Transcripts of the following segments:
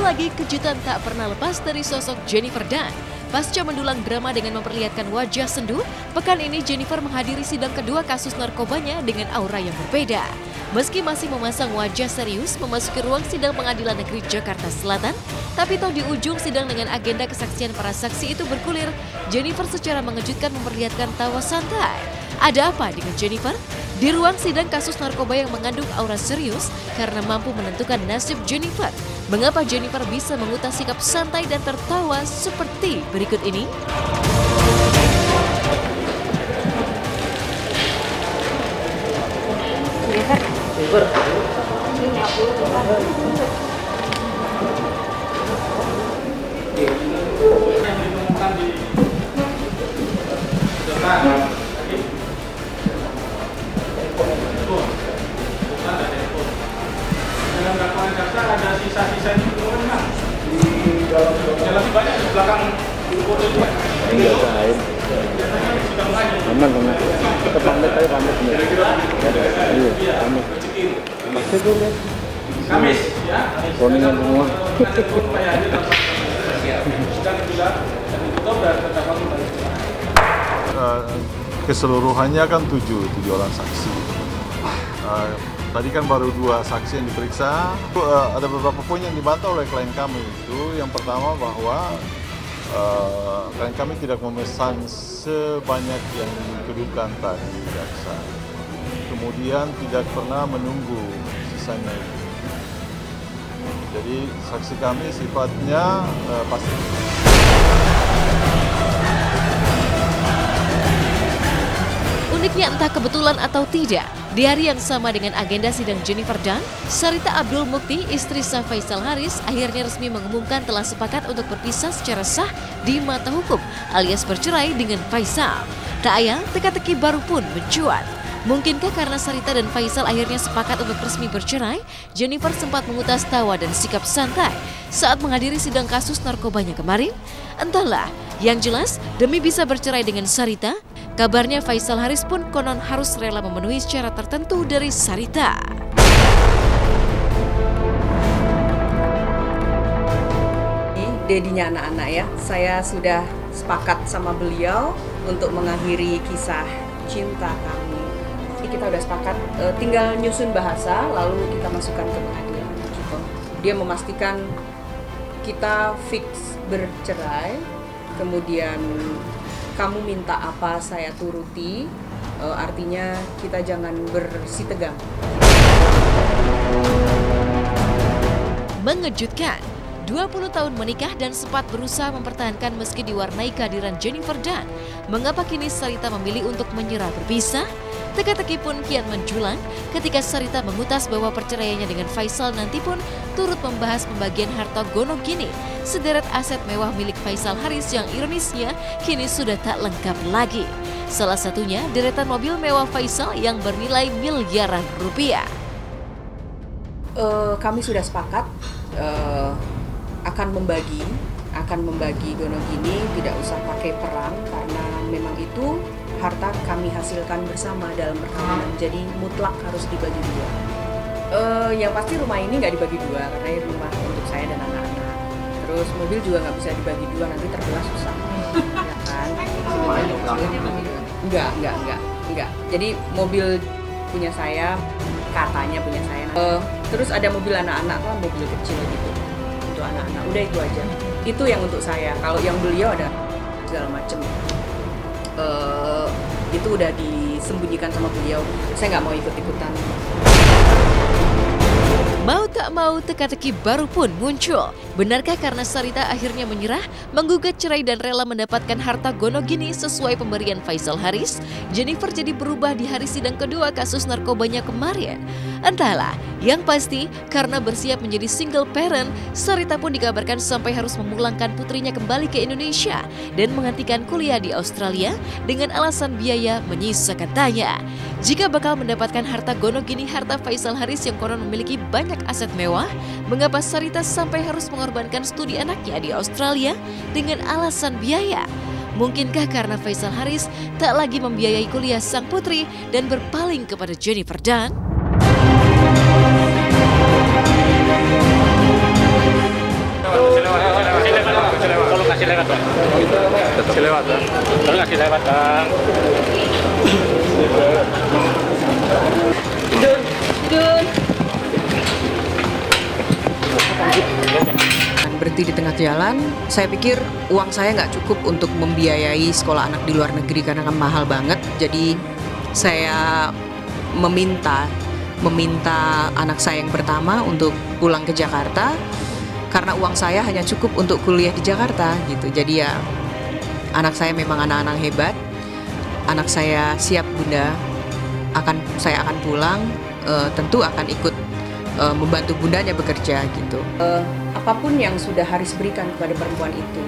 lagi kejutan tak pernah lepas dari sosok Jennifer Dunn. Pasca mendulang drama dengan memperlihatkan wajah sendu, pekan ini Jennifer menghadiri sidang kedua kasus narkobanya dengan aura yang berbeda. Meski masih memasang wajah serius memasuki ruang sidang Pengadilan Negeri Jakarta Selatan, tapi toh di ujung sidang dengan agenda kesaksian para saksi itu bergulir, Jennifer secara mengejutkan memperlihatkan tawa santai. Ada apa dengan Jennifer? Di ruang sidang kasus narkoba yang mengandung aura serius karena mampu menentukan nasib Jennifer. Mengapa Jennifer bisa mengutas sikap santai dan tertawa seperti berikut ini? Dalam dakwaan jaksa ada sisa-sisa ini belum kan? Di dalam lebih banyak di belakang foto itu. Enggak lain. Sudah mulai. Aman. Kita pamit aja pamit. Iya, pamit. Maksud dulu ya. Kamis ya. Koningan semua. Keseluruhannya kan tujuh orang saksi. Tadi kan baru 2 saksi yang diperiksa. Ada beberapa poin yang dibantah oleh klien kami itu. Yang pertama bahwa klien kami tidak memesan sebanyak yang dituduhkan tadi jaksa. Kemudian tidak pernah menunggu sisanya itu. Jadi saksi kami sifatnya pasti. Uniknya entah kebetulan atau tidak, di hari yang sama dengan agenda sidang Jennifer Dunn, Sarita Abdul Mukti, istri sah Faisal Haris, akhirnya resmi mengumumkan telah sepakat untuk berpisah secara sah di mata hukum, alias bercerai dengan Faisal. Tak ayal, teka-teki baru pun mencuat. Mungkinkah karena Sarita dan Faisal akhirnya sepakat untuk resmi bercerai, Jennifer sempat mengutas tawa dan sikap santai saat menghadiri sidang kasus narkobanya kemarin? Entahlah, yang jelas demi bisa bercerai dengan Sarita, kabarnya Faisal Haris pun konon harus rela memenuhi syarat tertentu dari Sarita. Dedinya anak-anak ya, saya sudah sepakat sama beliau untuk mengakhiri kisah cinta kami. Kita udah sepakat, tinggal nyusun bahasa lalu kita masukkan ke pengadilan. Gitu. Dia memastikan kita fix bercerai, kemudian kamu minta apa saya turuti, artinya kita jangan bersitegang. Mengejutkan, 20 tahun menikah dan sempat berusaha mempertahankan meski diwarnai kehadiran Jennifer Dunn. Mengapa kini Sarita memilih untuk menyerah berpisah? Teka-teki pun kian menjulang ketika Sarita mengutas bahwa perceraiannya dengan Faisal nanti pun turut membahas pembagian harta gonok gini, sederet aset mewah milik Faisal Haris yang ironisnya kini sudah tak lengkap lagi. Salah satunya deretan mobil mewah Faisal yang bernilai miliaran rupiah. Kami sudah sepakat akan membagi gonok gini, tidak usah pakai perang karena memang itu harta kami hasilkan bersama dalam perkawinan, jadi mutlak harus dibagi 2. Yang pasti rumah ini nggak dibagi 2 karena ini rumah untuk saya dan anak-anak. Terus mobil juga nggak bisa dibagi 2, nanti terbelah susah, ya kan? Enggak. Jadi mobil punya saya, katanya punya saya. Terus ada mobil anak-anak kan, mobil kecil gitu untuk anak-anak. Udah itu aja. Itu yang untuk saya. Kalau yang beliau ada segala macam. Itu udah disembunyikan sama beliau. Saya nggak mau ikut-ikutan. Mau tak mau teka-teki baru pun muncul. Benarkah karena Sarita akhirnya menyerah, menggugat cerai dan rela mendapatkan harta gonok gini sesuai pemberian Faisal Haris? Jennifer jadi berubah di hari sidang kedua kasus narkobanya kemarin. Entahlah, yang pasti karena bersiap menjadi single parent, Sarita pun dikabarkan sampai harus memulangkan putrinya kembali ke Indonesia dan menghentikan kuliah di Australia dengan alasan biaya menyisakan tanya. Jika bakal mendapatkan harta gonok gini harta Faisal Haris yang konon memiliki banyak aset mewah, mengapa Sarita sampai harus mengorbankan studi anaknya di Australia dengan alasan biaya? Mungkinkah karena Faisal Haris tak lagi membiayai kuliah sang putri dan berpaling kepada Jennifer Dunn? Padang. Berhenti di tengah jalan, saya pikir uang saya nggak cukup untuk membiayai sekolah anak di luar negeri karena kan mahal banget. Jadi saya meminta anak saya yang pertama untuk pulang ke Jakarta karena uang saya hanya cukup untuk kuliah di Jakarta gitu. Jadi ya anak saya memang anak-anak hebat. Anak saya siap bunda, saya akan pulang, tentu akan ikut membantu bundanya bekerja gitu. Apapun yang sudah Haris berikan kepada perempuan itu,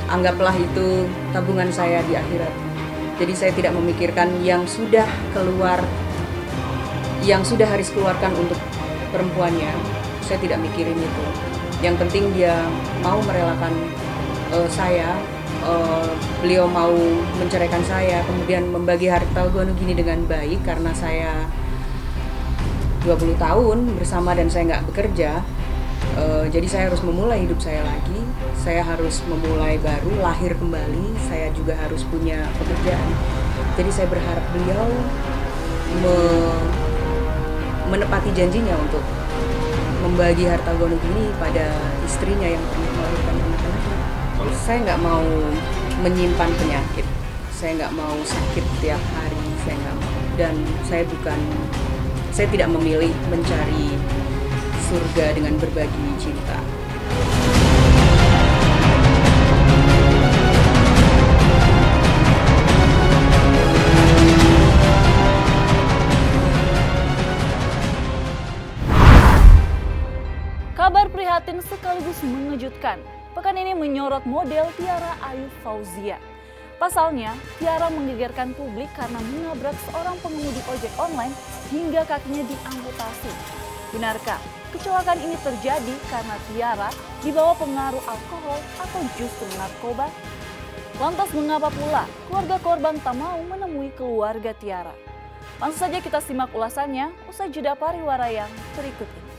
anggaplah itu tabungan saya di akhirat. Jadi saya tidak memikirkan yang sudah Haris keluarkan untuk perempuannya. Saya tidak mikirin itu. Yang penting dia mau merelakan saya, beliau mau menceraikan saya, kemudian membagi harta Gonogini dengan baik karena saya 20 tahun bersama dan saya nggak bekerja. Jadi saya harus memulai hidup saya lagi, saya harus memulai baru, lahir kembali, saya juga harus punya pekerjaan. Jadi saya berharap beliau menepati janjinya untuk membagi harta Gonogini pada istrinya yang pernah melahirkan anak-anaknya. Saya nggak mau menyimpan penyakit, saya nggak mau sakit tiap hari, saya nggak mau. Dan saya tidak memilih mencari surga dengan berbagi cinta. Kabar prihatin sekaligus mengejutkan. Pekan ini menyorot model Tiara Ayu Fauzia. Pasalnya, Tiara menggegerkan publik karena menabrak seorang pengemudi ojek online hingga kakinya diamputasi. Benarkah kecelakaan ini terjadi karena Tiara dibawa pengaruh alkohol atau justru narkoba? Lantas mengapa pula keluarga korban tak mau menemui keluarga Tiara? Langsung saja kita simak ulasannya usai jeda pariwara yang berikut ini.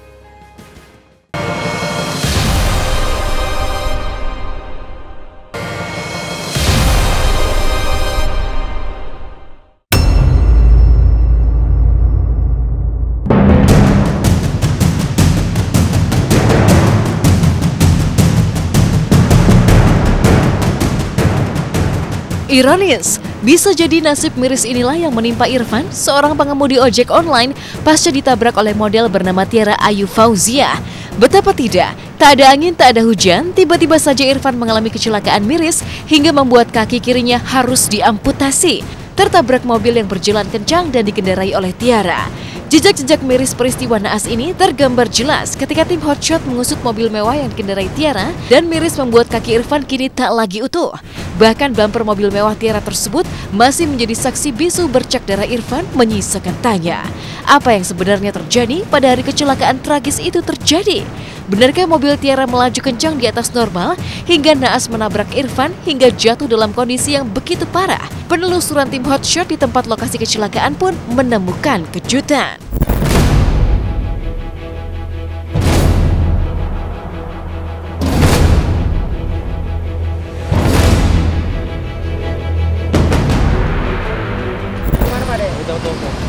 Ironis, bisa jadi nasib miris inilah yang menimpa Irfan, seorang pengemudi ojek online pasca ditabrak oleh model bernama Tiara Ayu Fauzia. Betapa tidak, tak ada angin, tak ada hujan, tiba-tiba saja Irfan mengalami kecelakaan miris hingga membuat kaki kirinya harus diamputasi. Tertabrak mobil yang berjalan kencang dan dikendarai oleh Tiara. Jejak-jejak miris peristiwa naas ini tergambar jelas ketika tim Hotshot mengusut mobil mewah yang dikendarai Tiara dan miris membuat kaki Irfan kini tak lagi utuh. Bahkan bumper mobil mewah Tiara tersebut masih menjadi saksi bisu bercak darah Irfan menyisakan tanya. Apa yang sebenarnya terjadi pada hari kecelakaan tragis itu terjadi? Benarkah mobil Tiara melaju kencang di atas normal hingga naas menabrak Irfan hingga jatuh dalam kondisi yang begitu parah? Penelusuran tim Hotshot di tempat lokasi kecelakaan pun menemukan kejutan.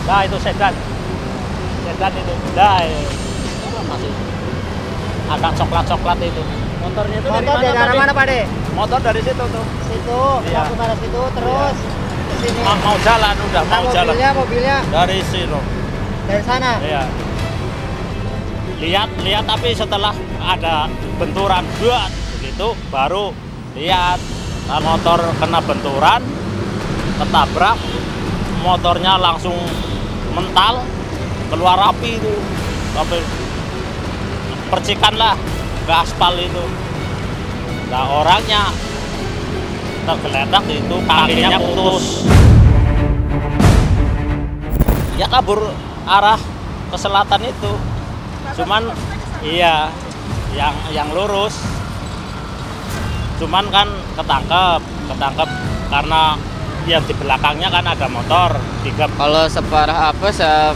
Nah itu sedan itu, masih agak coklat itu. Motornya itu Motor dari arah mana Pak De? Motor dari situ tuh. Situ, Iya. mau ke arah situ terus ke sini. Mau jalan udah, mau jalan. Mobilnya Dari sini. dari sana. Iya. Lihat tapi setelah ada benturan buat begitu baru lihat motor kena benturan, ketabrak, motornya langsung mental, keluar api itu, sampai percikan lah ke aspal itu. Nah orangnya tergeletak itu, kakinya putus. Ya kabur arah ke selatan itu. Cuman iya yang lurus. Cuman kan ketangkep karena yang di belakangnya kan ada motor. Kalau separah apa, saya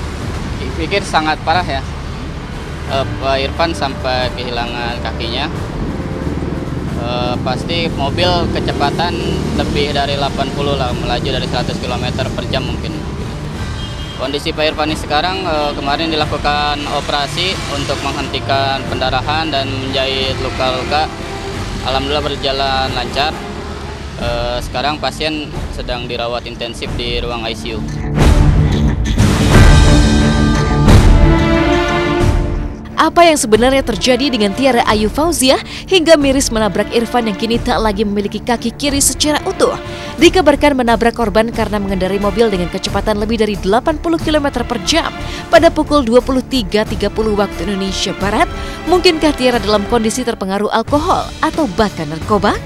pikir sangat parah ya. Pak Irfan sampai kehilangan kakinya. Pasti mobil kecepatan lebih dari 80 lah, melaju dari 100 km per jam mungkin. Kondisi Pak Irfan ini sekarang kemarin dilakukan operasi untuk menghentikan pendarahan dan menjahit luka-luka. Alhamdulillah berjalan lancar. Sekarang pasien sedang dirawat intensif di ruang ICU. Apa yang sebenarnya terjadi dengan Tiara Ayu Fauziah hingga miris menabrak Irfan yang kini tak lagi memiliki kaki kiri secara utuh? Dikabarkan menabrak korban karena mengendarai mobil dengan kecepatan lebih dari 80 km per jam pada pukul 23.30 waktu Indonesia Barat. Mungkinkah Tiara dalam kondisi terpengaruh alkohol atau bahkan narkoba?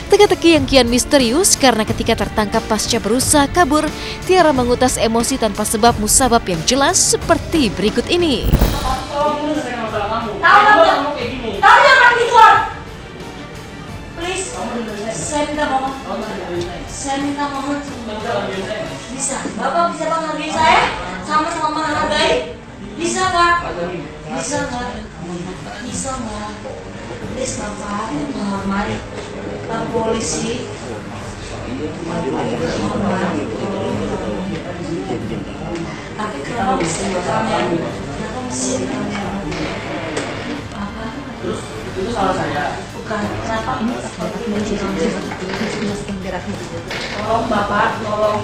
Teka-teki yang kian misterius karena ketika tertangkap pasca berusaha kabur, Tiara mengutas emosi tanpa sebab musabab yang jelas seperti berikut ini. Tahu yang pergi keluar. Please, saya minta mohon. Saya minta mohon. Bisa, Bapak bisa menghargai saya, sama-sama menghargai. Bisa nggak? Bisa nggak? Bisa nggak? Please Bapak, menghormati Pak Polisi. Tapi kenapa mesti bertanya? Kenapa mesti bertanya? Itu salah saya. Bukan, kenapa ini tolong Bapak, tolong.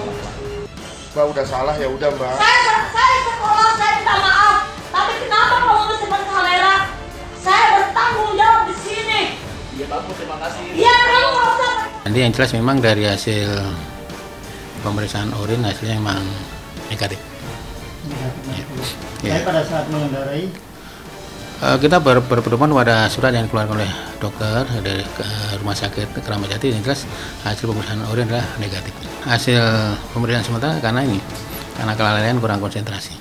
Mbak udah salah ya udah Mbak. Saya sekolah, saya minta maaf. Tapi kenapa kamu mensimpan kamera? Saya bertanggung jawab di sini. Iya Pak, terima kasih. Iya, kamu nggak usah. Nanti yang jelas memang dari hasil pemeriksaan urin hasilnya memang negatif. Ya. Pada saat mengendarai kita berpedoman pada surat yang dikeluarkan oleh dokter dari rumah sakit Keramat Jati, yang jelas hasil pemeriksaan urin adalah negatif. Hasil pemeriksaan sementara karena kelalaian kurang konsentrasi.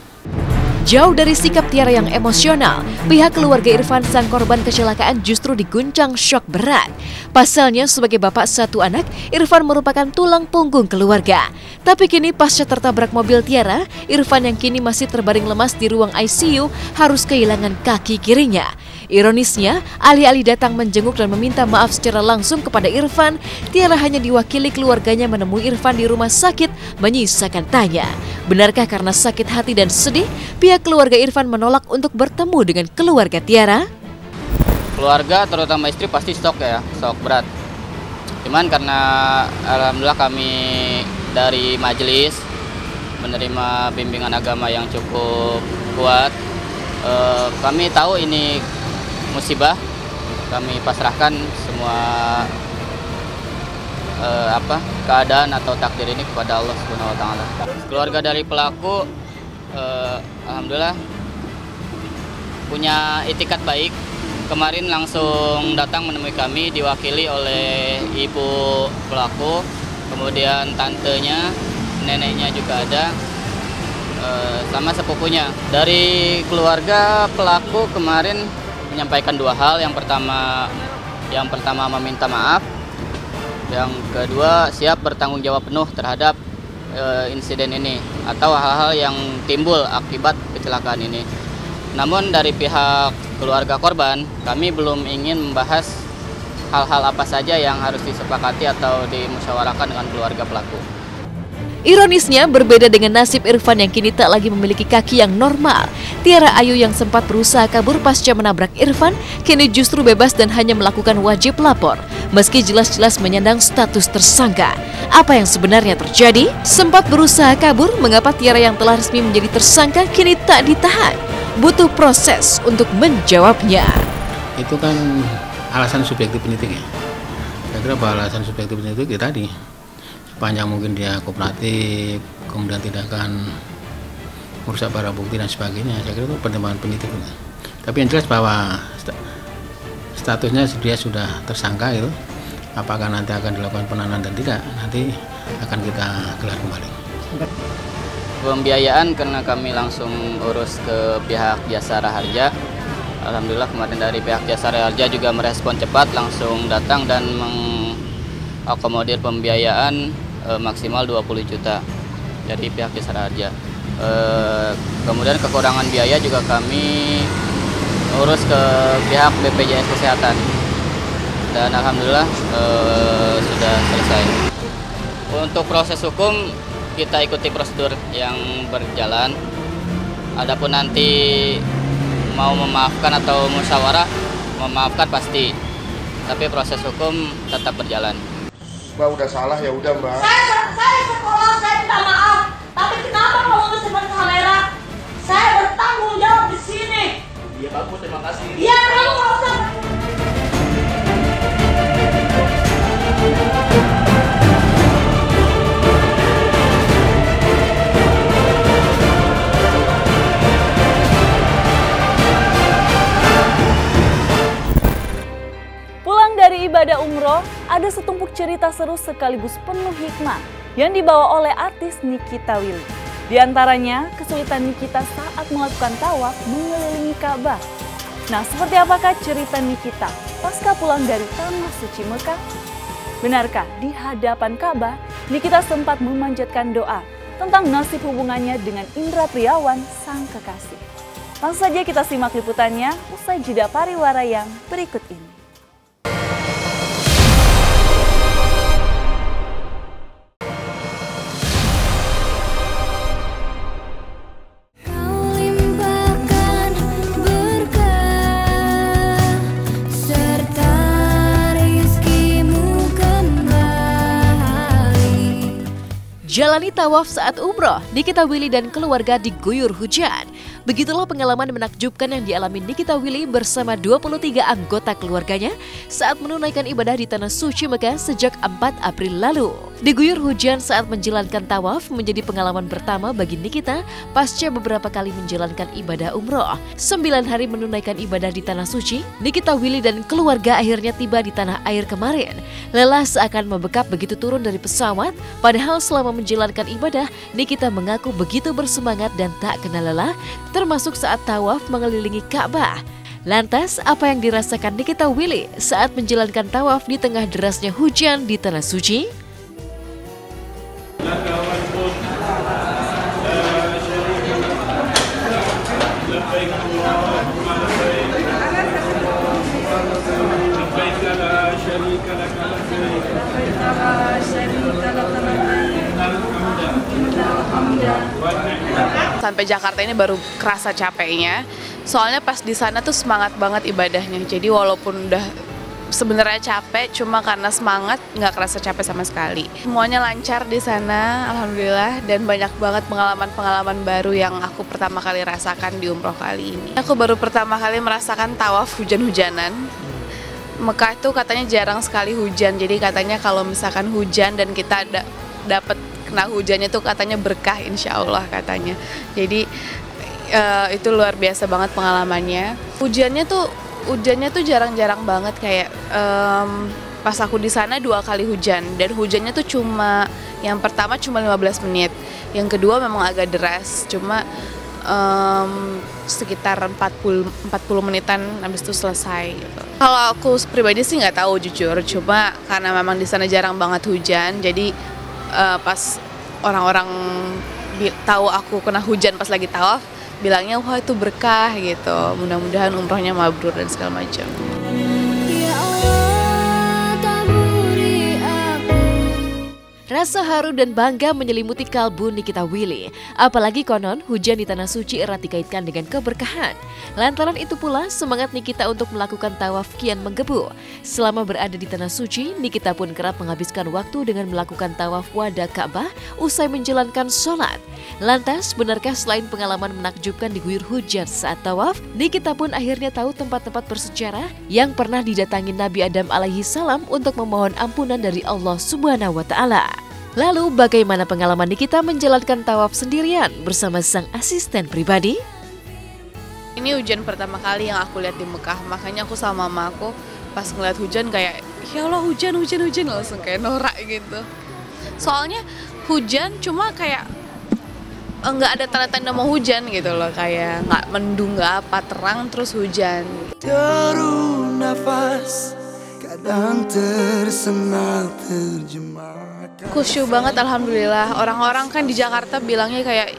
Jauh dari sikap Tiara yang emosional, pihak keluarga Irfan sang korban kecelakaan justru diguncang syok berat. Pasalnya sebagai bapak satu anak, Irfan merupakan tulang punggung keluarga. Tapi kini pasca tertabrak mobil Tiara, Irfan yang kini masih terbaring lemas di ruang ICU harus kehilangan kaki kirinya. Ironisnya, alih-alih datang menjenguk dan meminta maaf secara langsung kepada Irfan, Tiara hanya diwakili keluarganya menemui Irfan di rumah sakit menyisakan tanya. Benarkah karena sakit hati dan sedih, pihak keluarga Irfan menolak untuk bertemu dengan keluarga Tiara? Keluarga terutama istri pasti shock ya, shock berat. Cuman karena alhamdulillah kami dari majelis menerima bimbingan agama yang cukup kuat, kami tahu ini musibah, kami pasrahkan semua keadaan atau takdir ini kepada Allah Subhanahu wa taala. Keluarga dari pelaku alhamdulillah punya itikat baik. Kemarin langsung datang menemui kami diwakili oleh ibu pelaku, kemudian tantenya, neneknya juga ada, sama sepupunya. Dari keluarga pelaku kemarin menyampaikan dua hal. Yang pertama meminta maaf, yang kedua siap bertanggung jawab penuh terhadap insiden ini atau hal-hal yang timbul akibat kecelakaan ini. Namun dari pihak keluarga korban, kami belum ingin membahas hal-hal apa saja yang harus disepakati atau dimusyawarahkan dengan keluarga pelaku. Ironisnya, berbeda dengan nasib Irfan yang kini tak lagi memiliki kaki yang normal, Tiara Ayu yang sempat berusaha kabur pasca menabrak Irfan, kini justru bebas dan hanya melakukan wajib lapor, meski jelas-jelas menyandang status tersangka. Apa yang sebenarnya terjadi? Sempat berusaha kabur, mengapa Tiara yang telah resmi menjadi tersangka kini tak ditahan? Butuh proses untuk menjawabnya. Itu kan alasan subjektif penyidik ya. Saya kira bahwa alasan subjektif penyidik ya tadi, sepanjang mungkin dia kooperatif, kemudian tidak akan merusak barang bukti dan sebagainya, saya kira itu pertimbangan penyidik. Tapi yang jelas bahwa statusnya dia sudah tersangka itu, apakah nanti akan dilakukan penahanan dan tidak, nanti akan kita gelar kembali. Pembiayaan karena kami langsung urus ke pihak Jasara Harja. Alhamdulillah kemarin dari pihak Jasara Harja juga merespon cepat, langsung datang dan mengakomodir pembiayaan maksimal 20 juta dari pihak Jasara Harja. Kemudian kekurangan biaya juga kami urus ke pihak BPJS Kesehatan. dan alhamdulillah sudah selesai. Untuk proses hukum kita ikuti prosedur yang berjalan. Adapun nanti mau memaafkan atau musyawarah, memaafkan pasti, tapi proses hukum tetap berjalan. Mbak udah salah ya udah Mbak. Saya sekolah, saya minta maaf. Tapi kenapa kamu mesti pakai kamera? Saya bertanggung jawab di sini. Iya bagus, terima kasih. Iya, kamu nggak usah. Pulang dari ibadah umroh, ada setumpuk cerita seru sekaligus penuh hikmah yang dibawa oleh artis Nikita Willy. Di antaranya, kesulitan Nikita saat melakukan tawaf mengelilingi Ka'bah. Nah, seperti apakah cerita Nikita pasca pulang dari Tanah Suci Mekah? Benarkah di hadapan Ka'bah, Nikita sempat memanjatkan doa tentang nasib hubungannya dengan Indra Priawan, sang kekasih? Langsung saja kita simak liputannya usai jeda pariwara yang berikut ini. Jalani tawaf saat umroh, Nikita Willy dan keluarga diguyur hujan. Begitulah pengalaman menakjubkan yang dialami Nikita Willy bersama 23 anggota keluarganya saat menunaikan ibadah di Tanah Suci Mekah sejak 4 April lalu. Diguyur hujan saat menjalankan tawaf menjadi pengalaman pertama bagi Nikita pasca beberapa kali menjalankan ibadah umroh. 9 hari menunaikan ibadah di Tanah Suci, Nikita Willy dan keluarga akhirnya tiba di tanah air kemarin. Lelah seakan membekap begitu turun dari pesawat, padahal selama menjalankan ibadah, Nikita mengaku begitu bersemangat dan tak kenal lelah, termasuk saat tawaf mengelilingi Ka'bah. Lantas, apa yang dirasakan Nikita Willy saat menjalankan tawaf di tengah derasnya hujan di Tanah Suci? Sampai Jakarta ini baru kerasa capeknya. Soalnya pas di sana tuh semangat banget ibadahnya. Jadi walaupun udah sebenarnya capek, cuma karena semangat nggak kerasa capek sama sekali. Semuanya lancar di sana, alhamdulillah, dan banyak banget pengalaman-pengalaman baru yang aku pertama kali rasakan di umroh kali ini. Aku baru pertama kali merasakan tawaf hujan-hujanan. Mekah itu katanya jarang sekali hujan, jadi katanya kalau misalkan hujan dan kita dapat kena hujannya tuh katanya berkah, insya Allah katanya. Jadi itu luar biasa banget pengalamannya. Hujannya tuh jarang-jarang banget, kayak pas aku di sana 2 kali hujan, dan hujannya tuh cuma yang pertama cuma 15 menit, yang kedua memang agak deras, cuma sekitar 40 menitan habis itu selesai gitu. Kalau aku pribadi sih nggak tahu jujur, cuma karena memang di sana jarang banget hujan, jadi pas orang-orang tahu aku kena hujan pas lagi tawaf, bilangnya wah itu berkah gitu, mudah-mudahan umrohnya mabrur dan segala macam. Rasa haru dan bangga menyelimuti kalbu Nikita Willy. Apalagi konon hujan di Tanah Suci erat dikaitkan dengan keberkahan. Lantaran itu pula semangat Nikita untuk melakukan tawaf kian menggebu. Selama berada di Tanah Suci, Nikita pun kerap menghabiskan waktu dengan melakukan tawaf wada Ka'bah usai menjalankan sholat. Lantas, benarkah selain pengalaman menakjubkan diguyur hujan saat tawaf, Nikita pun akhirnya tahu tempat-tempat bersejarah yang pernah didatangi Nabi Adam alaihi salam untuk memohon ampunan dari Allah Subhanahu wa Ta'ala. Lalu bagaimana pengalaman Nikita menjalankan tawaf sendirian bersama sang asisten pribadi? Ini hujan pertama kali yang aku lihat di Mekah, makanya aku sama mama aku pas ngeliat hujan kayak ya Allah hujan langsung kayak norak gitu. Soalnya hujan cuma kayak nggak ada tanda-tanda mau hujan gitu loh, kayak nggak mendung nggak apa, terang terus hujan. Deru nafas kadang tersengal terjemah. Khusyuk banget alhamdulillah. Orang-orang kan di Jakarta bilangnya kayak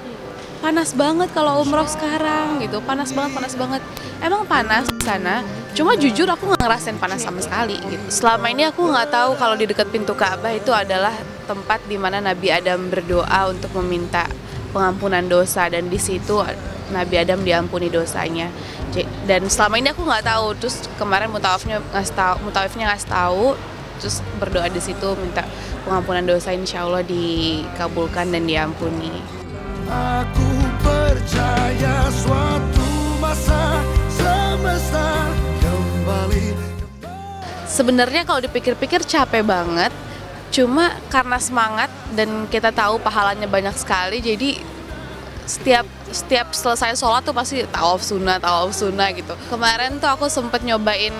panas banget kalau umroh sekarang gitu, panas banget. Emang panas di sana, Cuma jujur aku nggak ngerasain panas sama sekali gitu. Selama ini aku nggak tahu kalau di dekat pintu Ka'bah itu adalah tempat di mana Nabi Adam berdoa untuk meminta pengampunan dosa, dan di situ Nabi Adam diampuni dosanya. Dan selama ini aku nggak tahu. Terus kemarin mutawifnya ngasih tahu, terus berdoa di situ minta pengampunan dosa, insya Allah dikabulkan dan diampuni. Aku percaya suatu masa semesta kembali. Sebenarnya kalau dipikir-pikir capek banget, cuma karena semangat dan kita tahu pahalanya banyak sekali, jadi setiap selesai sholat tuh pasti tawaf sunnah gitu. Kemarin tuh aku sempet nyobain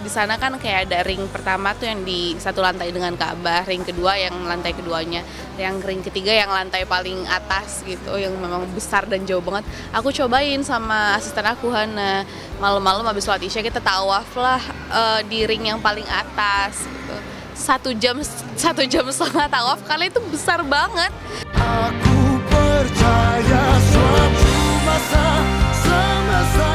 di sana kan kayak ada ring pertama tuh yang di satu lantai dengan Ka'bah, ring kedua yang lantai keduanya, yang ring ketiga yang lantai paling atas gitu, yang memang besar dan jauh banget. Aku cobain sama asisten aku Hana, malam-malam habis sholat isya kita tawaf lah di ring yang paling atas gitu. 1 jam setengah tawaf karena itu besar banget. Aku percaya suatu masa semesta.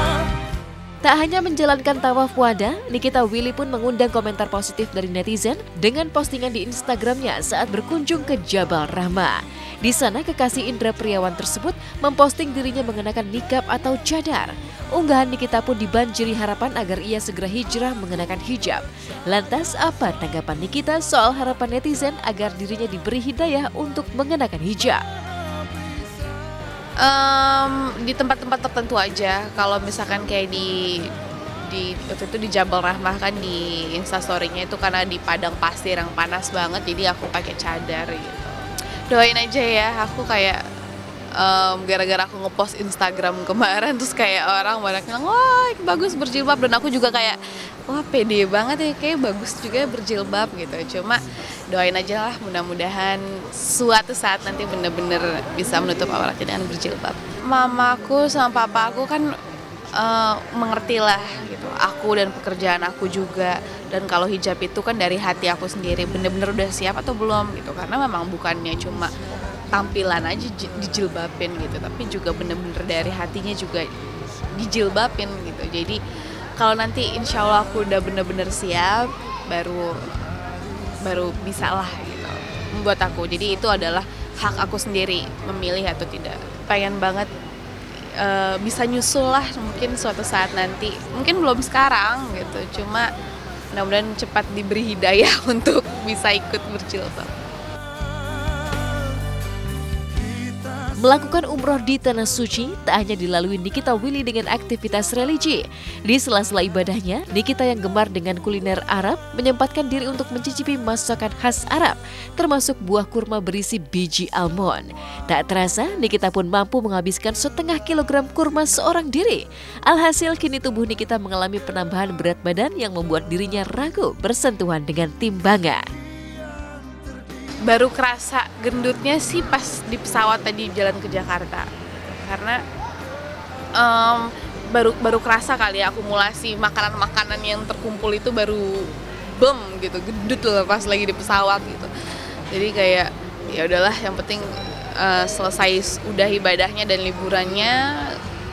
Tak hanya menjalankan tawaf wada, Nikita Willy pun mengundang komentar positif dari netizen dengan postingan di Instagramnya saat berkunjung ke Jabal Rahmah. Di sana kekasih Indra Priawan tersebut memposting dirinya mengenakan nikab atau cadar. Unggahan Nikita pun dibanjiri harapan agar ia segera hijrah mengenakan hijab. Lantas apa tanggapan Nikita soal harapan netizen agar dirinya diberi hidayah untuk mengenakan hijab? Di tempat-tempat tertentu aja. Kalau misalkan kayak di waktu itu di Jabal Rahmah kan di instastorynya itu karena di padang pasir yang panas banget, jadi aku pakai cadar gitu. Doain aja ya, aku kayak gara-gara aku ngepost Instagram kemarin terus kayak orang banyak bilang wah bagus berjilbab, dan aku juga kayak wah pede banget ya, kayak bagus juga berjilbab gitu. Cuma doain aja lah, mudah-mudahan suatu saat nanti bener-bener bisa menutup auratnya dengan berjilbab. Mamaku sama papaku kan mengerti lah gitu, aku dan pekerjaan aku juga, dan kalau hijab itu kan dari hati aku sendiri, bener-bener udah siap atau belum gitu, karena memang bukannya cuma tampilan aja dijilbabin gitu, tapi juga bener-bener dari hatinya juga dijilbabin gitu. Jadi kalau nanti insya Allah aku udah bener-bener siap, baru bisa lah gitu membuat aku. Jadi itu adalah hak aku sendiri memilih atau tidak. Pengen banget bisa nyusul lah mungkin suatu saat nanti, mungkin belum sekarang gitu, cuma mudah-mudahan cepat diberi hidayah untuk bisa ikut berjilbab. Melakukan umroh di Tanah Suci tak hanya dilalui Nikita Willy dengan aktivitas religi. Di sela-sela ibadahnya, Nikita yang gemar dengan kuliner Arab menyempatkan diri untuk mencicipi masakan khas Arab, termasuk buah kurma berisi biji almond. Tak terasa, Nikita pun mampu menghabiskan 0,5 kilogram kurma seorang diri. Alhasil kini tubuh Nikita mengalami penambahan berat badan yang membuat dirinya ragu bersentuhan dengan timbangan. Baru kerasa gendutnya sih pas di pesawat tadi jalan ke Jakarta, karena baru kerasa kali ya akumulasi makanan-makanan yang terkumpul itu baru gitu gendut loh pas lagi di pesawat gitu. Jadi kayak ya udahlah, yang penting selesai udah ibadahnya dan liburannya,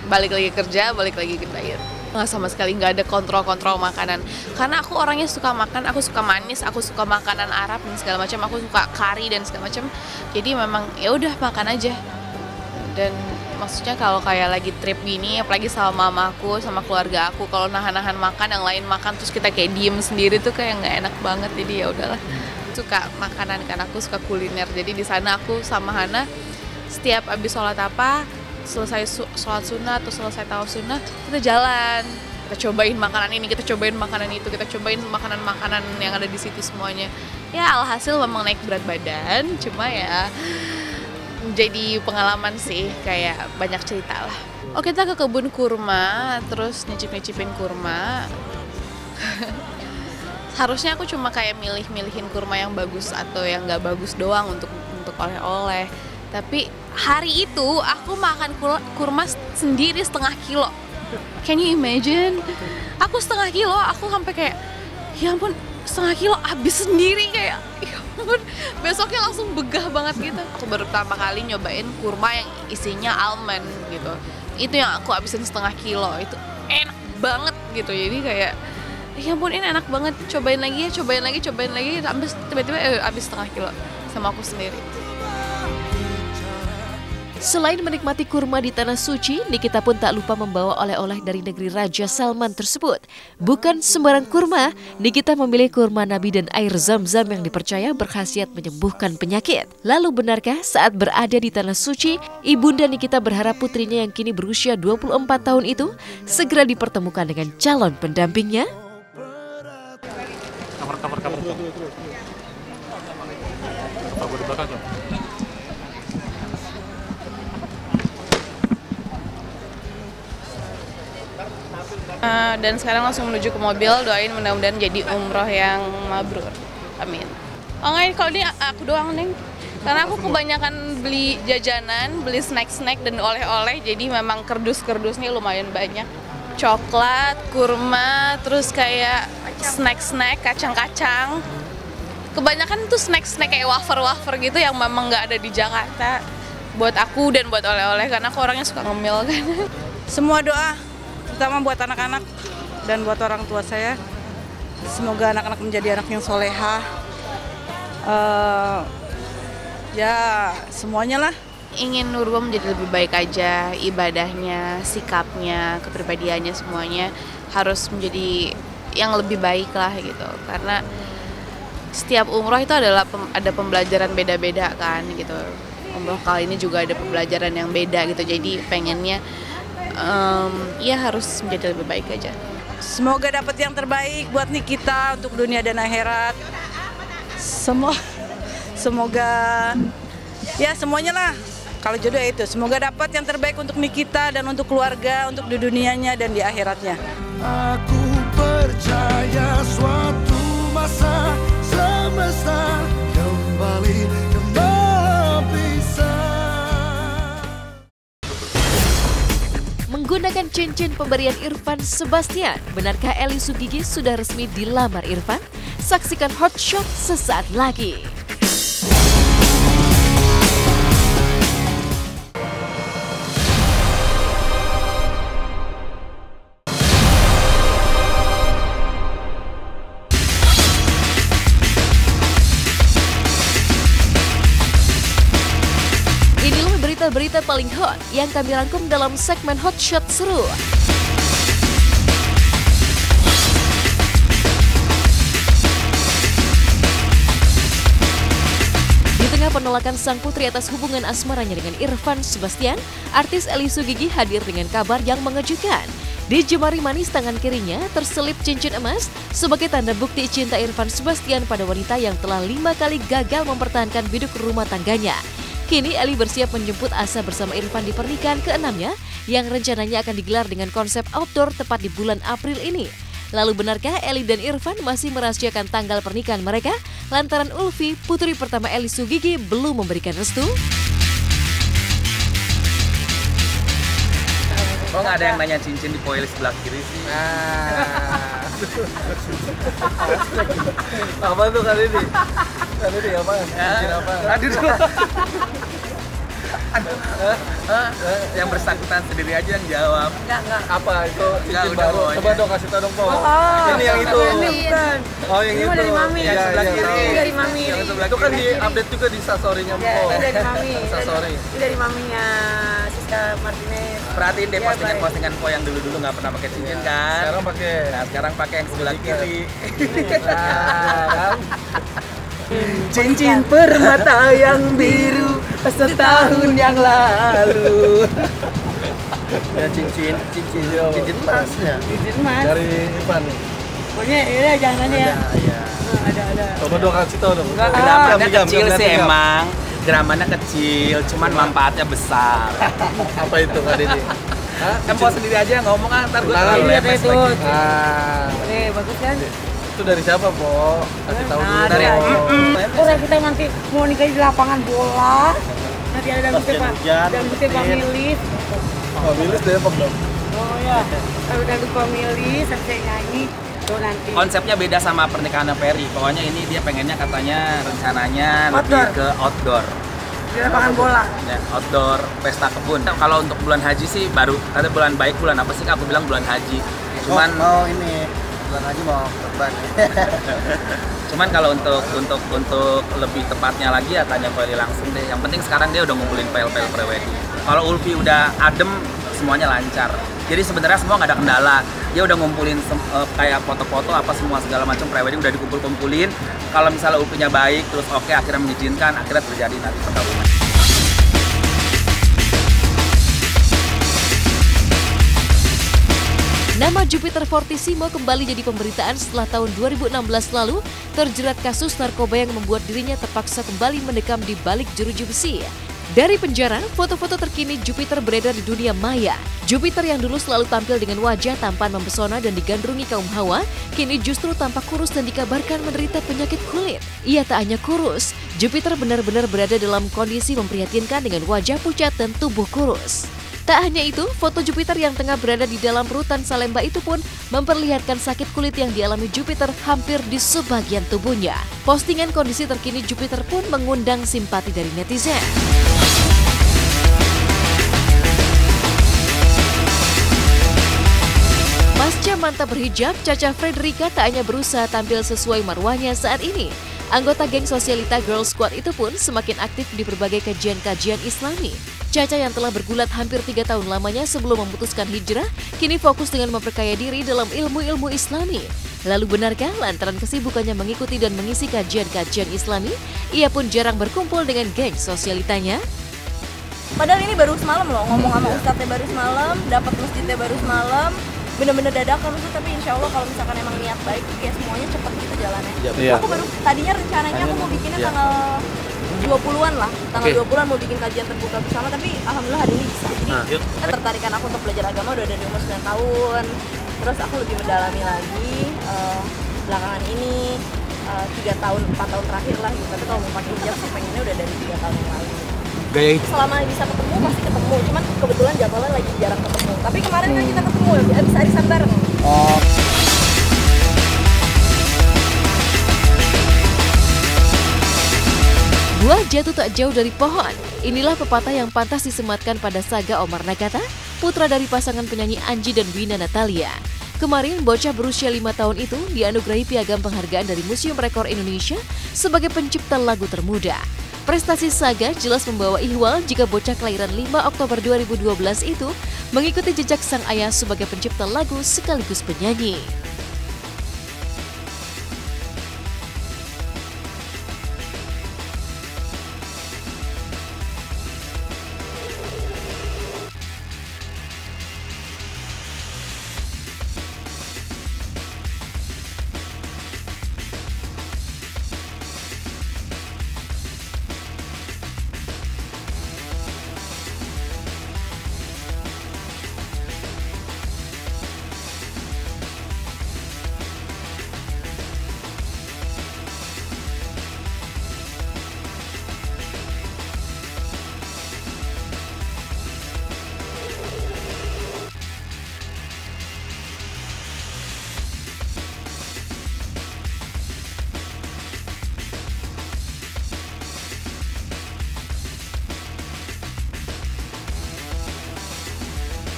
balik lagi kerja, balik lagi ke diet. Nggak, sama sekali nggak ada kontrol makanan, karena aku orangnya suka makan, aku suka manis, aku suka makanan Arab dan segala macam, aku suka kari dan segala macam. Jadi memang ya udah makan aja. Dan maksudnya kalau kayak lagi trip gini, apalagi sama mamaku sama keluarga aku, kalau nahan-nahan makan, yang lain makan terus kita kayak diem sendiri tuh kayak nggak enak banget. Jadi ya udahlah, suka makanan kan, aku suka kuliner. Jadi di sana aku sama Hana setiap abis sholat selesai sholat sunnah atau selesai tawaf sunnah, kita jalan, kita cobain makanan ini, kita cobain makanan itu, kita cobain makanan-makanan yang ada di situ semuanya. Ya alhasil memang naik berat badan, cuma ya jadi pengalaman sih, kayak banyak cerita lah. Oh, kita ke kebun kurma, terus nyicip-nyicipin kurma. Harusnya aku cuma kayak milih-milihin kurma yang bagus atau yang nggak bagus doang untuk oleh-oleh. Tapi hari itu aku makan kurma sendiri 0,5 kilo. Can you imagine? Aku 0,5 kilo, aku sampai kayak ya ampun, 0,5 kilo habis sendiri, kayak ya ampun, besoknya langsung begah banget gitu. Aku baru pertama kali nyobain kurma yang isinya almond gitu. Itu yang aku habisin 0,5 kilo, itu enak banget. gitu. Jadi kayak ya ampun ini enak banget, cobain lagi ya, cobain lagi, habis tiba-tiba habis setengah kilo sama aku sendiri. Selain menikmati kurma di Tanah Suci, Nikita pun tak lupa membawa oleh-oleh dari negeri Raja Salman tersebut. Bukan sembarang kurma, Nikita memilih kurma Nabi dan air zam-zam yang dipercaya berkhasiat menyembuhkan penyakit. Lalu benarkah saat berada di Tanah Suci, ibunda Nikita berharap putrinya yang kini berusia 24 tahun itu segera dipertemukan dengan calon pendampingnya? Cover di belakang tuh. Dan sekarang langsung menuju ke mobil, doain mudah-mudahan jadi umroh yang mabrur. Amin. Oh enggak, kalau ini aku doang, Neng. Karena aku kebanyakan beli jajanan, beli snack-snack dan oleh-oleh, jadi memang kerdus-kerdusnya lumayan banyak. Coklat, kurma, terus kayak snack-snack, kacang-kacang. Kebanyakan tuh snack-snack kayak wafer-wafer gitu yang memang nggak ada di Jakarta. Buat aku dan buat oleh-oleh, karena aku orangnya suka ngemil kan. Semua doa, terutama buat anak-anak dan buat orang tua saya. Semoga anak-anak menjadi anak yang solehah. Ya semuanya lah. Ingin Nurul menjadi lebih baik aja, ibadahnya, sikapnya, kepribadiannya, semuanya harus menjadi yang lebih baik lah gitu. Karena setiap umroh itu adalah ada pembelajaran beda-beda kan gitu. Umroh kali ini juga ada pembelajaran yang beda gitu. Jadi pengennya ya harus menjadi lebih baik aja. Semoga dapat yang terbaik buat Nikita untuk dunia dan akhirat. Semoga ya semuanya lah. Kalau jodoh itu, semoga dapat yang terbaik untuk Nikita dan untuk keluarga, untuk di dunianya dan di akhiratnya. Aku percaya suatu masa semesta kembali bisa. Menggunakan cincin pemberian Irfan Sebastian, benarkah Eli Sugigi sudah resmi dilamar Irfan? Saksikan Hot Shot sesaat lagi. Berita paling hot yang kami rangkum dalam segmen Hot Shot Seru. Di tengah penolakan sang putri atas hubungan asmaranya dengan Irfan Sebastian, artis Eli Sugigi hadir dengan kabar yang mengejutkan. Di jemari manis tangan kirinya terselip cincin emas sebagai tanda bukti cinta Irfan Sebastian pada wanita yang telah 5 kali gagal mempertahankan biduk rumah tangganya. Kini Eli bersiap menjemput asa bersama Irfan di pernikahan ke-6-nya yang rencananya akan digelar dengan konsep outdoor tepat di bulan April ini. Lalu benarkah Eli dan Irfan masih merahasiakan tanggal pernikahan mereka lantaran Ulfi, putri pertama Eli Sugigi, belum memberikan restu? Kok nggak ada yang nanya cincin di poin sebelah kiri sih? Apa tuh kali ini? Kali ini apa? Cincin apa? Aduh. Yang bersangkutan sendiri aja yang jawab. Enggak. Apa itu? Cincin Udah, baru. Coba dong kasih tahu dong, Po. Ini yang itu. Oh, yang itu. Dari Mami. Yang sebelah kiri. Dari Mami. Yang sebelah itu kan di update juga di Sasori-nya, Po. Dari Mami. Sasori. Ini dari maminya Siska Martinez. Perhatiin deh postingan-postingan Po yang dulu-dulu nggak pernah pakai cincin kan? Sekarang pakai. Nah, sekarang pakai yang sebelah kiri. Cincin permata yang biru setahun yang lalu. Ya cincin emasnya. Cincin emas. Dari Irfan. Pokoknya ya jangan nanya ya. Ada. Coba dong kasih tahu dong. Geramannya kecil sih emang. Geramannya kecil, cuman manfaatnya besar. Apa itu kali ini? Kan Po sendiri aja yang ngomong ntar gue lihat itu. Bagus kan? Itu dari siapa, Po? Kasih tahu dulu. Dari orang kita nanti mau nikah di lapangan bola. Nanti ada David Pamilis. Pamilis Depok dong. Oh ya, ada David Pamilis, sampai nyanyi. Tuh nanti. Konsepnya beda sama pernikahan Ferry. Pokoknya ini dia pengennya katanya rencananya lebih ke outdoor. Di lapangan bola. Ya, outdoor, pesta kebun. Kalau untuk bulan haji sih baru, kata bulan baik bulan apa sih? Aku bilang bulan haji. Cuman ini bulan haji mau kurban. Cuman kalau untuk lebih tepatnya lagi ya tanya Feli langsung deh. Yang penting sekarang dia udah ngumpulin file-file pre-wedding. Kalau Ulfi udah adem, semuanya lancar. Jadi sebenarnya semua nggak ada kendala. Dia udah ngumpulin kayak foto-foto apa semua segala macam pre-wedding udah dikumpul-kumpulin. Kalau misalnya Ulfinya baik, terus oke akhirnya mengizinkan, akhirnya terjadi nanti perkawinan. Nama Jupiter Fortissimo kembali jadi pemberitaan setelah tahun 2016 lalu terjerat kasus narkoba yang membuat dirinya terpaksa kembali mendekam di balik jeruji besi. Dari penjara, foto-foto terkini Jupiter beredar di dunia maya. Jupiter yang dulu selalu tampil dengan wajah tampan mempesona dan digandrungi kaum hawa, kini justru tampak kurus dan dikabarkan menderita penyakit kulit. Ia tak hanya kurus, Jupiter benar-benar berada dalam kondisi memprihatinkan dengan wajah pucat dan tubuh kurus. Tak hanya itu, foto Jupiter yang tengah berada di dalam rutan Salemba itu pun memperlihatkan sakit kulit yang dialami Jupiter hampir di sebagian tubuhnya. Postingan kondisi terkini Jupiter pun mengundang simpati dari netizen. Pasca mantap berhijab, Caca Frederica tak hanya berusaha tampil sesuai marwahnya saat ini. Anggota geng sosialita Girl Squad itu pun semakin aktif di berbagai kajian-kajian Islami. Caca yang telah bergulat hampir 3 tahun lamanya sebelum memutuskan hijrah, kini fokus dengan memperkaya diri dalam ilmu-ilmu Islami. Lalu benarkah lantaran kesibukannya mengikuti dan mengisi kajian-kajian Islami, ia pun jarang berkumpul dengan geng sosialitanya? Padahal ini baru semalam loh, ngomong sama ustadznya baru semalam, dapat masjidnya baru semalam, bener-bener dadakan tuh, tapi insya Allah kalau misalkan emang niat baik, ya semuanya cepet gitu jalannya. Iya. Aku baru, tadinya rencananya aku mau bikinnya tanggal 20-an lah, tanggal 20-an mau bikin kajian terbuka bersama, tapi alhamdulillah hari ini bisa. Jadi ketertarikan aku untuk belajar agama udah dari umur 9 tahun, terus aku lebih mendalami lagi belakangan ini 3 tahun, 4 tahun terakhir lah gitu, tapi kalau mau pakai hijab sih pengennya udah dari 3 tahun yang lalu. Gaya itu. Selama bisa ketemu pasti ketemu, cuman kebetulan jadwalnya lagi jarang ketemu. Tapi kemarin kan kita ketemu, abis arisan bareng. Oh. Buah jatuh tak jauh dari pohon. Inilah pepatah yang pantas disematkan pada Saga Omar Nagata, putra dari pasangan penyanyi Anji dan Wina Natalia. Kemarin, bocah berusia 5 tahun itu dianugerahi piagam penghargaan dari Museum Rekor Indonesia sebagai pencipta lagu termuda. Prestasi Saga jelas membawa ihwal jika bocah kelahiran 5 Oktober 2012 itu mengikuti jejak sang ayah sebagai pencipta lagu sekaligus penyanyi.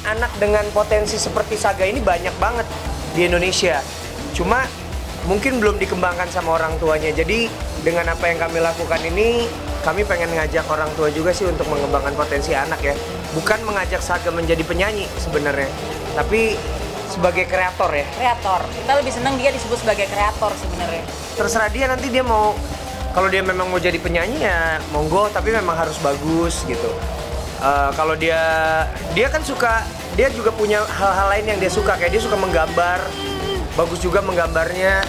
Anak dengan potensi seperti Saga ini banyak banget di Indonesia. Cuma mungkin belum dikembangkan sama orang tuanya. Jadi dengan apa yang kami lakukan ini, kami pengen ngajak orang tua juga sih untuk mengembangkan potensi anak ya. Bukan mengajak Saga menjadi penyanyi sebenarnya, tapi sebagai kreator ya. Kreator, kita lebih senang dia disebut sebagai kreator sebenarnya. Terserah dia nanti dia mau, kalau dia memang mau jadi penyanyi ya monggo, tapi memang harus bagus gitu. Kalau dia kan suka, dia juga punya hal-hal lain yang dia suka, kayak dia suka menggambar, bagus juga menggambarnya.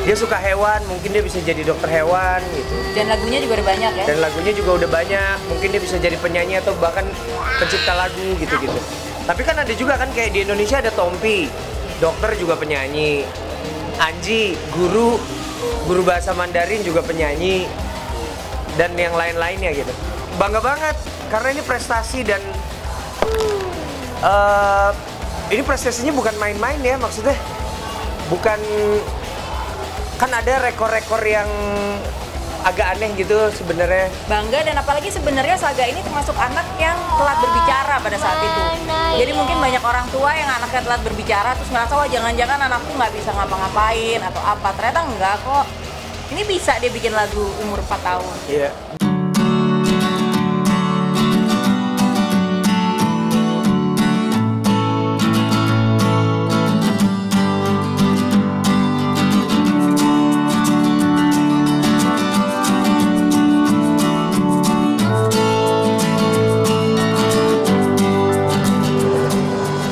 Dia suka hewan, mungkin dia bisa jadi dokter hewan gitu. Dan lagunya juga udah banyak ya? Dan lagunya juga udah banyak, mungkin dia bisa jadi penyanyi atau bahkan pencipta lagu gitu-gitu. Tapi kan ada juga kan kayak di Indonesia ada Tompi, dokter juga penyanyi. Anji, guru bahasa Mandarin juga penyanyi. Dan yang lain-lainnya gitu. Bangga banget, karena ini prestasi dan ini prestasinya bukan main-main ya, maksudnya bukan, kan ada rekor-rekor yang agak aneh gitu sebenarnya. Bangga, dan apalagi sebenarnya Saga ini termasuk anak yang telat berbicara pada saat itu. Jadi mungkin banyak orang tua yang anaknya telat berbicara terus ngerasa wah jangan-jangan anakku nggak bisa ngapa-ngapain atau apa. Ternyata enggak kok. Ini bisa dia bikin lagu umur 4 tahun. Iya.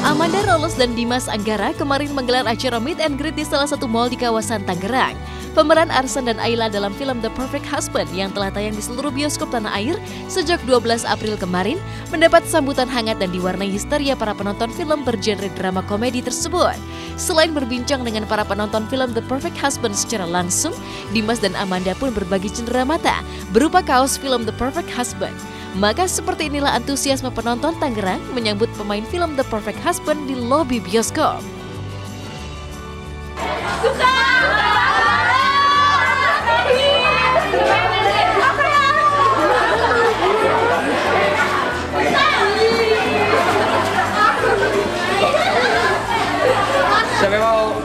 Amanda Rolls dan Dimas Anggara kemarin menggelar acara meet and greet di salah satu mal di kawasan Tangerang. Pemeran Arsan dan Ayla dalam film The Perfect Husband yang telah tayang di seluruh bioskop tanah air sejak 12 April kemarin mendapat sambutan hangat dan diwarnai histeria para penonton film bergenre drama komedi tersebut. Selain berbincang dengan para penonton film The Perfect Husband secara langsung, Dimas dan Amanda pun berbagi cenderamata berupa kaos film The Perfect Husband. Maka seperti inilah antusiasme penonton Tangerang menyambut pemain film The Perfect Husband di lobi bioskop. Siapa mau?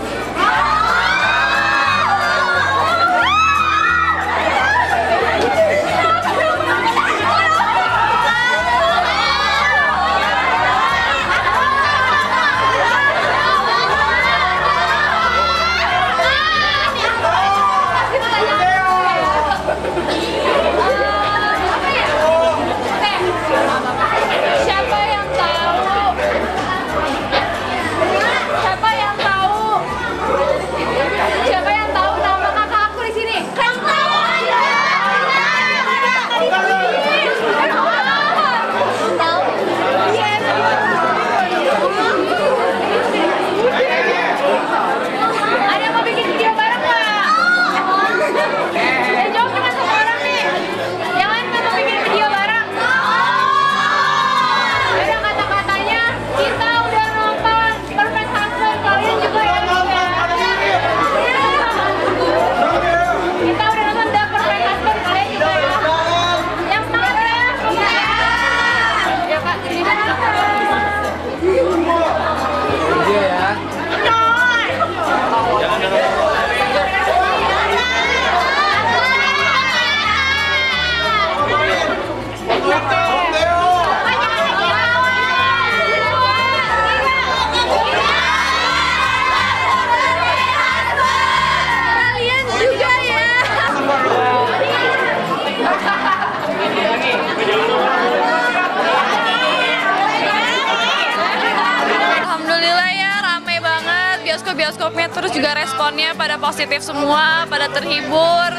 Bioskopnya terus juga responnya pada positif semua, pada terhibur,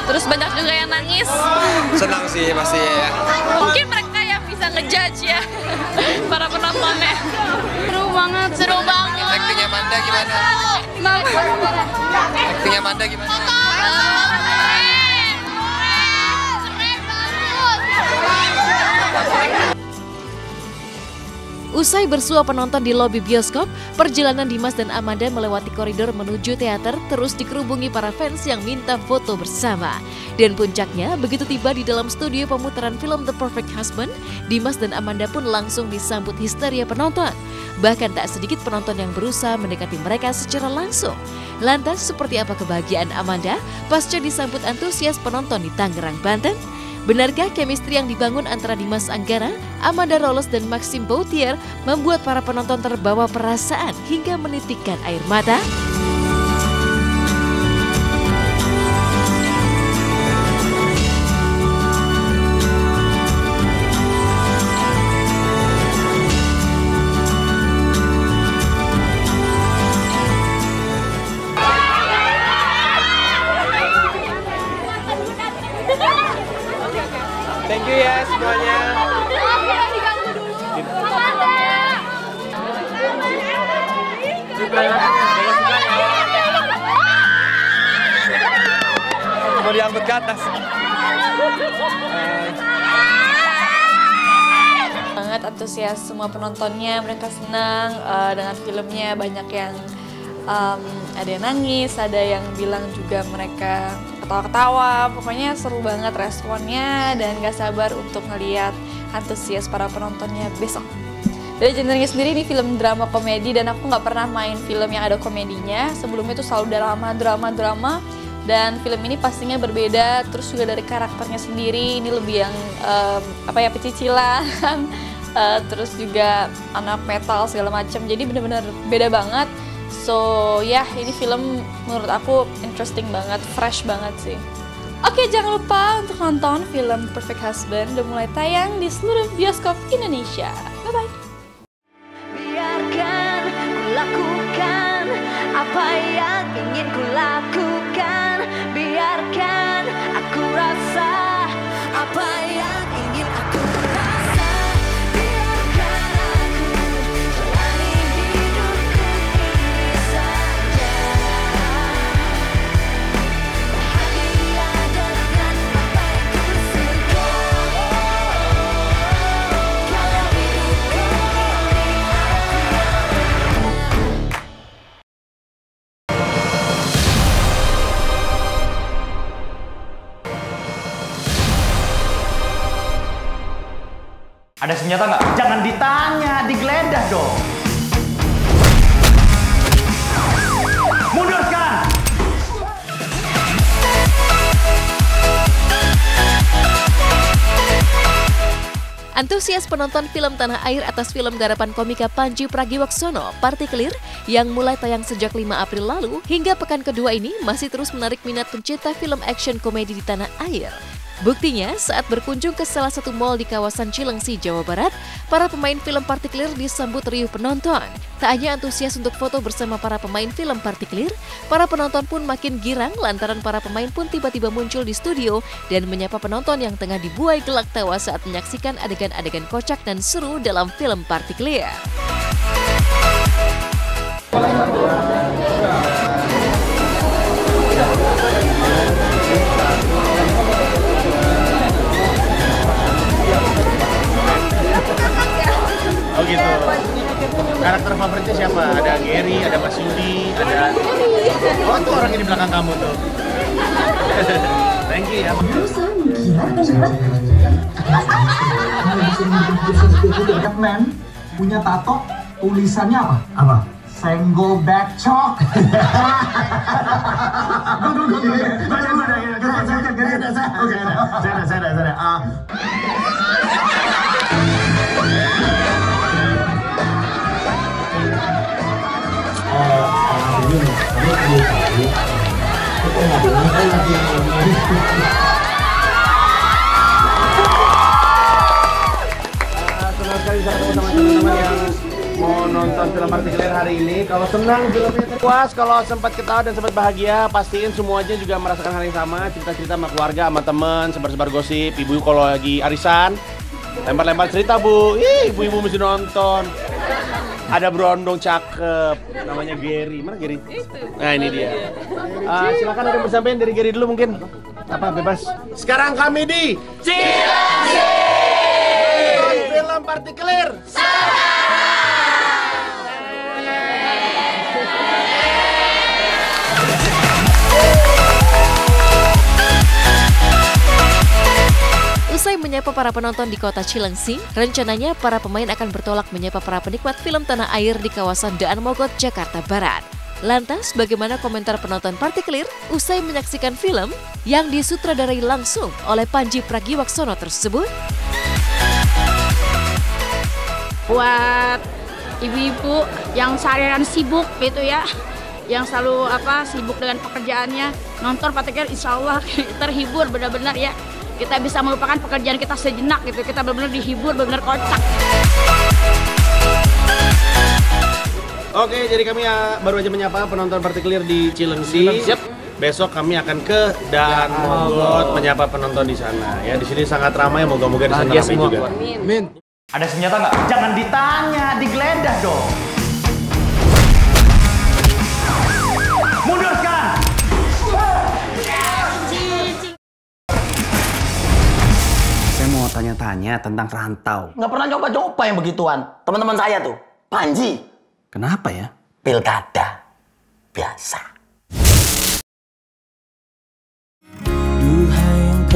terus banyak juga yang nangis. Senang sih pasti ya. Mungkin mereka yang bisa ngejudge ya para penontonnya. Seru banget, seru banget. Aktingnya Amanda gimana? Aktingnya Amanda gimana? Usai bersua penonton di lobi bioskop, perjalanan Dimas dan Amanda melewati koridor menuju teater terus dikerubungi para fans yang minta foto bersama. Dan puncaknya, begitu tiba di dalam studio pemutaran film The Perfect Husband, Dimas dan Amanda pun langsung disambut histeria penonton. Bahkan tak sedikit penonton yang berusaha mendekati mereka secara langsung. Lantas, seperti apa kebahagiaan Amanda pasca disambut antusias penonton di Tangerang, Banten? Benarkah chemistry yang dibangun antara Dimas Anggara, Amanda Rolls, dan Maxime Bauthier membuat para penonton terbawa perasaan hingga menitikkan air mata? Thank you ya semuanya. Mau diangkut ke atas. Sangat antusias semua penontonnya, mereka senang dengan filmnya, banyak yang ada yang nangis, ada yang bilang juga mereka ketawa-ketawa. Pokoknya seru banget responnya dan gak sabar untuk ngeliat antusias para penontonnya besok. Dari genrenya sendiri ini film drama komedi dan aku nggak pernah main film yang ada komedinya. Sebelumnya tuh selalu drama. Dan film ini pastinya berbeda. Terus juga dari karakternya sendiri ini lebih yang pecicilan. Terus juga anak metal segala macam. Jadi benar-benar beda banget. So ya ini film menurut aku interesting banget, fresh banget sih. Oke, jangan lupa untuk nonton film Perfect Husband. Udah mulai tayang di seluruh bioskop Indonesia. Bye-bye. Lakukan apa yang ingin ku lakukan, biarkan aku rasa apa yang ingin aku rasa, biarkan aku jalani hidupku ini saja, bahagia dengan apa yang ku suka, kalau hidupku ini Ada senjata nggak? Jangan ditanya, digeledah dong. Mundur sekarang! Antusias penonton film Tanah Air atas film garapan komika Panji Pragiwaksono, Partikelir, yang mulai tayang sejak 5 April lalu hingga pekan kedua ini masih terus menarik minat pencinta film action komedi di Tanah Air. Buktinya, saat berkunjung ke salah satu mal di kawasan Cilengsi, Jawa Barat, para pemain film Partikelir disambut riuh penonton. Tak hanya antusias untuk foto bersama para pemain film Partikelir, para penonton pun makin girang lantaran para pemain pun tiba-tiba muncul di studio dan menyapa penonton yang tengah dibuai gelak tawa saat menyaksikan adegan-adegan kocak dan seru dalam film Partikelir. Oh gitu. Karakter favoritnya siapa? Ada Gary, ada Mas Yudi, ada... Oh tuh orang yang di belakang kamu tuh. Thank you ya. Batman punya tato tulisannya apa? Apa? Senggol bacok. Senang sekali bisa ketemu sama teman-teman yang mau nonton film Partikelir hari ini. Kalau senang filmnya puas, kalau sempat ketawa dan sempat bahagia, pastiin semuanya juga merasakan hal yang sama. Cerita-cerita sama keluarga, sama teman, sebar-sebar gosip. Ibu kalau lagi arisan, lempar-lempar cerita bu. Ih, ibu-ibu mesti nonton. Ada berondong cakep, namanya Gary. Mana Gary? Nah ini dia. Silakan ada bersampaian dari Gary dulu mungkin. Apa bebas? Sekarang kami di Cilengsi. Film Partikelir. Usai menyapa para penonton di kota Cilengsi, rencananya para pemain akan bertolak menyapa para penikmat film Tanah Air di kawasan Daan Mogot, Jakarta Barat. Lantas, bagaimana komentar penonton Partikelir usai menyaksikan film yang disutradarai langsung oleh Panji Pragiwaksono tersebut? Buat ibu-ibu yang seharian sibuk gitu ya, yang selalu sibuk dengan pekerjaannya, nonton Partikelir insya Allah terhibur benar-benar ya. Kita bisa melupakan pekerjaan kita sejenak gitu, kita benar-benar dihibur, benar-benar kocak. Oke, jadi kami baru aja menyapa penonton Partikelir di Cilengsi. Siap. Besok kami akan ke Daan Mogot menyapa penonton di sana. Ya, di sini sangat ramai, moga-moga di sana ramai juga. Amin. Ada senjata nggak? Jangan ditanya, digeledah dong. Mundur sekarang. Saya mau tanya-tanya tentang rantau. Nggak pernah coba-coba yang begituan. Teman-teman saya tuh, Panji. Kenapa ya? Pilkada. Biasa.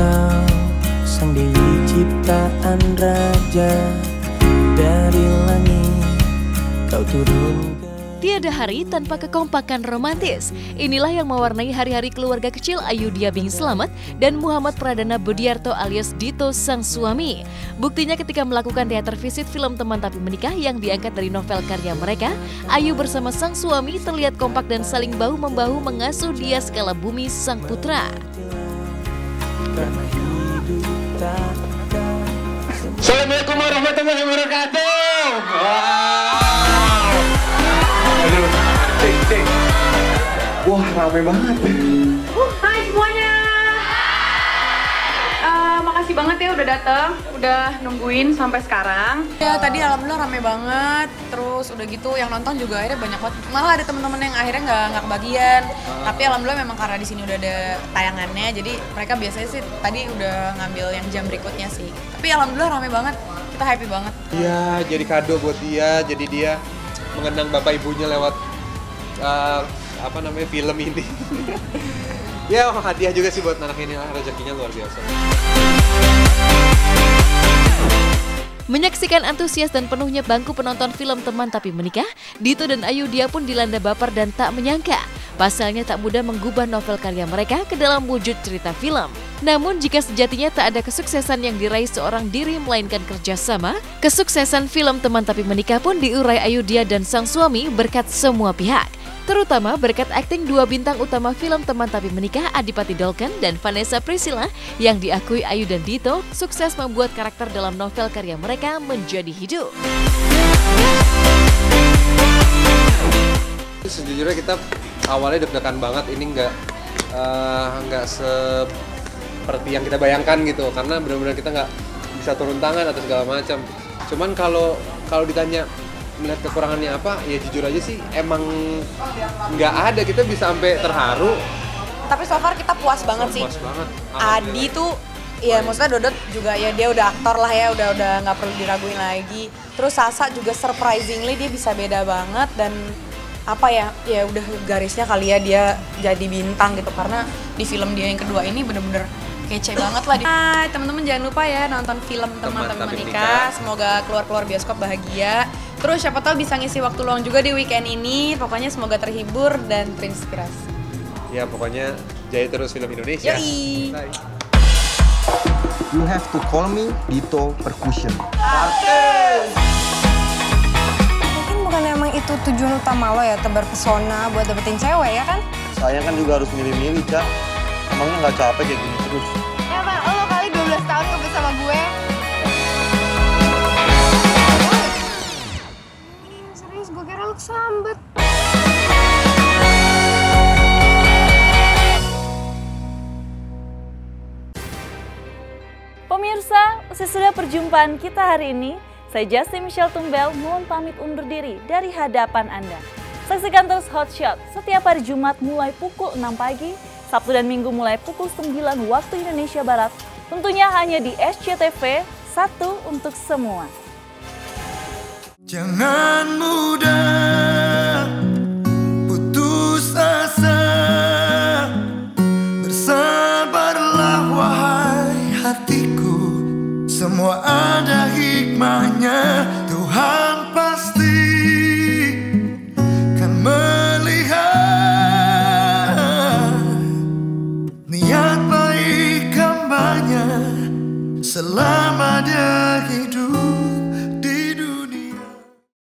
kau sang dewi ciptaan raja, dari langit kau turun. Tiada hari tanpa kekompakan romantis. Inilah yang mewarnai hari-hari keluarga kecil Ayu Dia Bing Slamet dan Muhammad Pradana Budiarto alias Dito sang suami. Buktinya ketika melakukan teater visit film Teman Tapi Menikah yang diangkat dari novel karya mereka, Ayu bersama sang suami terlihat kompak dan saling bahu-membahu mengasuh Dia Skala Bumi sang putra. Assalamualaikum warahmatullahi wabarakatuh. Wah, rame banget. Hai semuanya. Makasih banget ya udah datang, udah nungguin sampai sekarang. Ya tadi alhamdulillah rame banget, terus udah gitu yang nonton juga akhirnya banyak banget. Malah ada teman-teman yang akhirnya nggak kebagian. Tapi alhamdulillah memang karena di sini udah ada tayangannya, jadi mereka biasanya sih tadi udah ngambil yang jam berikutnya sih. Tapi alhamdulillah rame banget, kita happy banget. Iya, jadi kado buat dia, jadi dia mengenang bapak ibunya lewat film ini. Ya hadiah juga sih buat anak ini, rezekinya luar biasa. Menyaksikan antusias dan penuhnya bangku penonton film Teman Tapi Menikah, Dito dan Ayu Dia pun dilanda baper dan tak menyangka. Pasalnya tak mudah menggubah novel karya mereka ke dalam wujud cerita film. Namun jika sejatinya tak ada kesuksesan yang diraih seorang diri melainkan kerjasama, kesuksesan film Teman Tapi Menikah pun diurai Ayu Dia dan sang suami berkat semua pihak. Terutama berkat akting dua bintang utama film Teman Tapi Menikah, Adipati Dolken dan Vanessa Priscilla, yang diakui Ayu dan Dito sukses membuat karakter dalam novel karya mereka menjadi hidup. Sejujurnya kita awalnya deg-degan banget, ini nggak seperti yang kita bayangkan gitu, karena benar-benar kita nggak bisa turun tangan atau segala macam. Cuman kalau ditanya melihat kekurangannya apa, ya jujur aja sih emang nggak ada, kita bisa sampai terharu. Tapi so far kita puas banget sih. Puas banget. Adi tuh, ya maksudnya Dodot juga ya dia udah aktor lah ya, udah nggak perlu diraguin lagi. Terus Sasa juga surprisingly dia bisa beda banget dan apa ya udah garisnya kali ya dia jadi bintang gitu, karena di film dia yang kedua ini bener-bener kece banget lah. Hai teman-teman, jangan lupa ya nonton film Teman Tapi Menikah. Semoga keluar biskop bahagia. Terus siapa tahu bisa ngisi waktu luang juga di weekend ini. Pokoknya semoga terhibur dan terinspirasi. Ya pokoknya jaya terus film Indonesia. Yoi. Bye. You have to call me Dito Percussion. Mungkin bukan emang itu tujuan utama lo ya, tebar pesona buat dapetin cewek ya kan? Saya kan juga harus milih-milih, Cak. Emangnya nggak capek kayak gini terus? Ya Pak, lo kali 12 tahun ngebet sama gue. Serius, gue kira lo kesambet. Pemirsa, sesudah perjumpaan kita hari ini, saya Justin Michelle Tumbel mohon pamit undur diri dari hadapan Anda. Saksikan terus Hot Shot setiap hari Jumat mulai pukul 6 pagi, Sabtu dan Minggu mulai pukul 9 waktu Indonesia Barat, tentunya hanya di SCTV, satu untuk semua. Jangan mudah